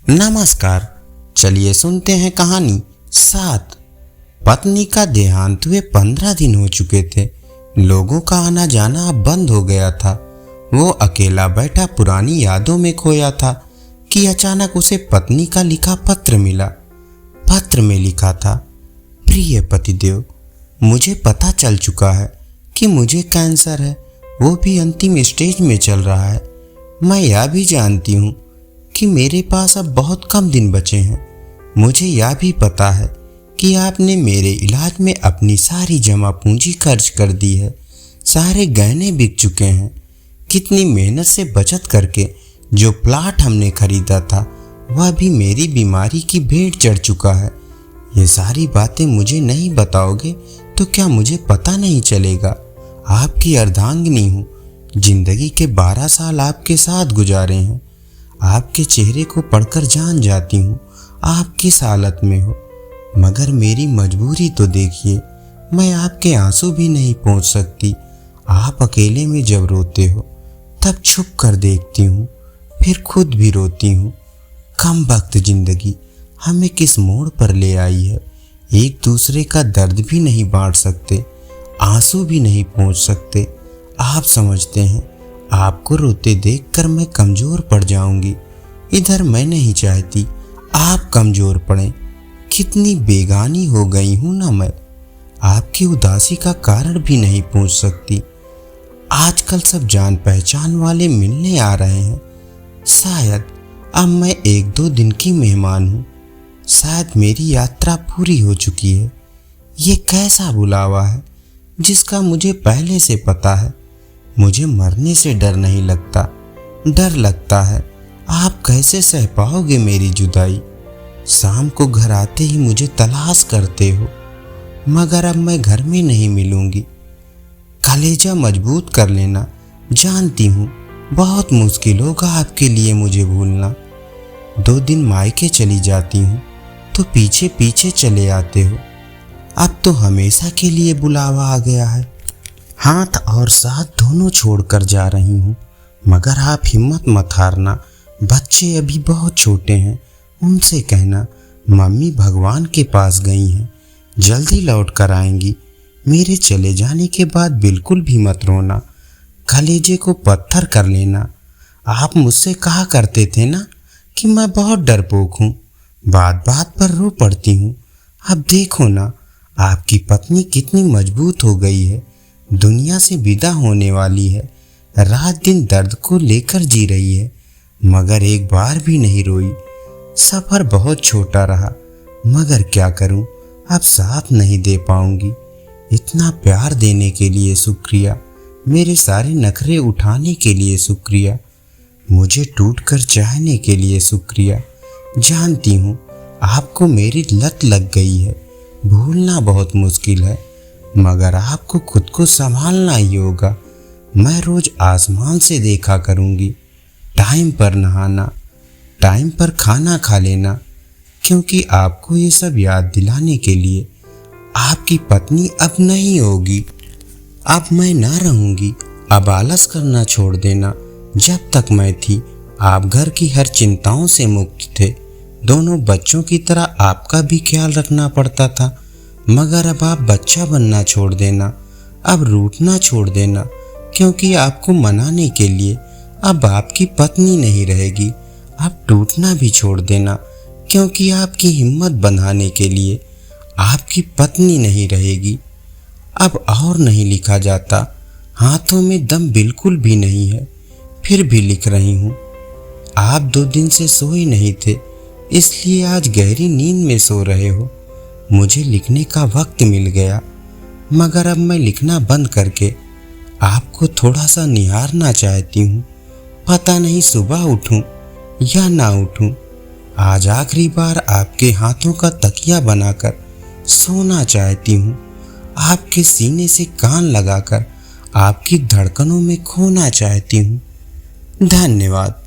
नमस्कार। चलिए सुनते हैं कहानी 7। पत्नी का देहांत हुए 15 दिन हो चुके थे। लोगों का आना जाना अब बंद हो गया था। वो अकेला बैठा पुरानी यादों में खोया था कि अचानक उसे पत्नी का लिखा पत्र मिला। पत्र में लिखा था, प्रिय पतिदेव, मुझे पता चल चुका है कि मुझे कैंसर है, वो भी अंतिम स्टेज में चल रहा है। मैं यह भी जानती हूँ कि मेरे पास अब बहुत कम दिन बचे हैं। मुझे यह भी पता है कि आपने मेरे इलाज में अपनी सारी जमा पूंजी खर्च कर दी है। सारे गहने बिक चुके हैं। कितनी मेहनत से बचत करके जो प्लाट हमने खरीदा था वह भी मेरी बीमारी की भेंट चढ़ चुका है। ये सारी बातें मुझे नहीं बताओगे तो क्या मुझे पता नहीं चलेगा? आपकी अर्धांगिनी हूँ। जिंदगी के 12 साल आपके साथ गुजारे हैं। आपके चेहरे को पढ़कर जान जाती हूँ आप किस हालत में हो, मगर मेरी मजबूरी तो देखिए। मैं आपके आंसू भी नहीं पहुँच सकती। आप अकेले में जब रोते हो तब छुप कर देखती हूँ, फिर खुद भी रोती हूँ। कम वक्त जिंदगी हमें किस मोड़ पर ले आई है। एक दूसरे का दर्द भी नहीं बांट सकते, आंसू भी नहीं पहुँच सकते। आप समझते हैं आपको रोते देखकर मैं कमज़ोर पड़ जाऊंगी। इधर मैं नहीं चाहती आप कमज़ोर पड़ें। कितनी बेगानी हो गई हूँ ना मैं। आपकी उदासी का कारण भी नहीं पूछ सकती। आजकल सब जान पहचान वाले मिलने आ रहे हैं। शायद अब मैं 1-2 दिन की मेहमान हूँ। शायद मेरी यात्रा पूरी हो चुकी है। ये कैसा बुलावा है जिसका मुझे पहले से पता है। मुझे मरने से डर नहीं लगता। डर लगता है आप कैसे सह पाओगे मेरी जुदाई। शाम को घर आते ही मुझे तलाश करते हो, मगर अब मैं घर में नहीं मिलूंगी। कलेजा मजबूत कर लेना। जानती हूँ बहुत मुश्किल होगा आपके लिए मुझे भूलना। 2 दिन मायके चली जाती हूँ तो पीछे पीछे चले आते हो। अब तो हमेशा के लिए बुलावा आ गया है। हाथ और साथ दोनों छोड़कर जा रही हूँ, मगर आप हिम्मत मत हारना। बच्चे अभी बहुत छोटे हैं, उनसे कहना मम्मी भगवान के पास गई हैं, जल्दी लौट कर आएंगी। मेरे चले जाने के बाद बिल्कुल भी मत रोना। कलेजे को पत्थर कर लेना। आप मुझसे कहा करते थे ना कि मैं बहुत डरपोक हूँ, बात बात पर रो पड़ती हूँ। अब देखो ना आपकी पत्नी कितनी मजबूत हो गई है। दुनिया से विदा होने वाली है। रात दिन दर्द को लेकर जी रही है, मगर एक बार भी नहीं रोई। सफ़र बहुत छोटा रहा, मगर क्या करूं, अब साथ नहीं दे पाऊंगी। इतना प्यार देने के लिए शुक्रिया। मेरे सारे नखरे उठाने के लिए शुक्रिया। मुझे टूटकर चाहने के लिए शुक्रिया। जानती हूँ आपको मेरी लत लग गई है। भूलना बहुत मुश्किल है, मगर आपको खुद को संभालना ही होगा। मैं रोज आसमान से देखा करूँगी। टाइम पर नहाना, टाइम पर खाना खा लेना, क्योंकि आपको ये सब याद दिलाने के लिए आपकी पत्नी अब नहीं होगी। अब मैं ना रहूँगी। अब आलस करना छोड़ देना। जब तक मैं थी आप घर की हर चिंताओं से मुक्त थे। दोनों बच्चों की तरह आपका भी ख्याल रखना पड़ता था, मगर अब आप बच्चा बनना छोड़ देना। अब रूठना छोड़ देना, क्योंकि आपको मनाने के लिए अब आपकी पत्नी नहीं रहेगी। अब टूटना भी छोड़ देना, क्योंकि आपकी हिम्मत बंधाने के लिए आपकी पत्नी नहीं रहेगी। अब और नहीं लिखा जाता। हाथों में दम बिल्कुल भी नहीं है, फिर भी लिख रही हूँ। आप 2 दिन से सोए नहीं थे, इसलिए आज गहरी नींद में सो रहे हो। मुझे लिखने का वक्त मिल गया, मगर अब मैं लिखना बंद करके आपको थोड़ा सा निहारना चाहती हूँ। पता नहीं सुबह उठूँ या ना उठूँ। आज आखिरी बार आपके हाथों का तकिया बनाकर सोना चाहती हूँ। आपके सीने से कान लगाकर आपकी धड़कनों में खोना चाहती हूँ। धन्यवाद।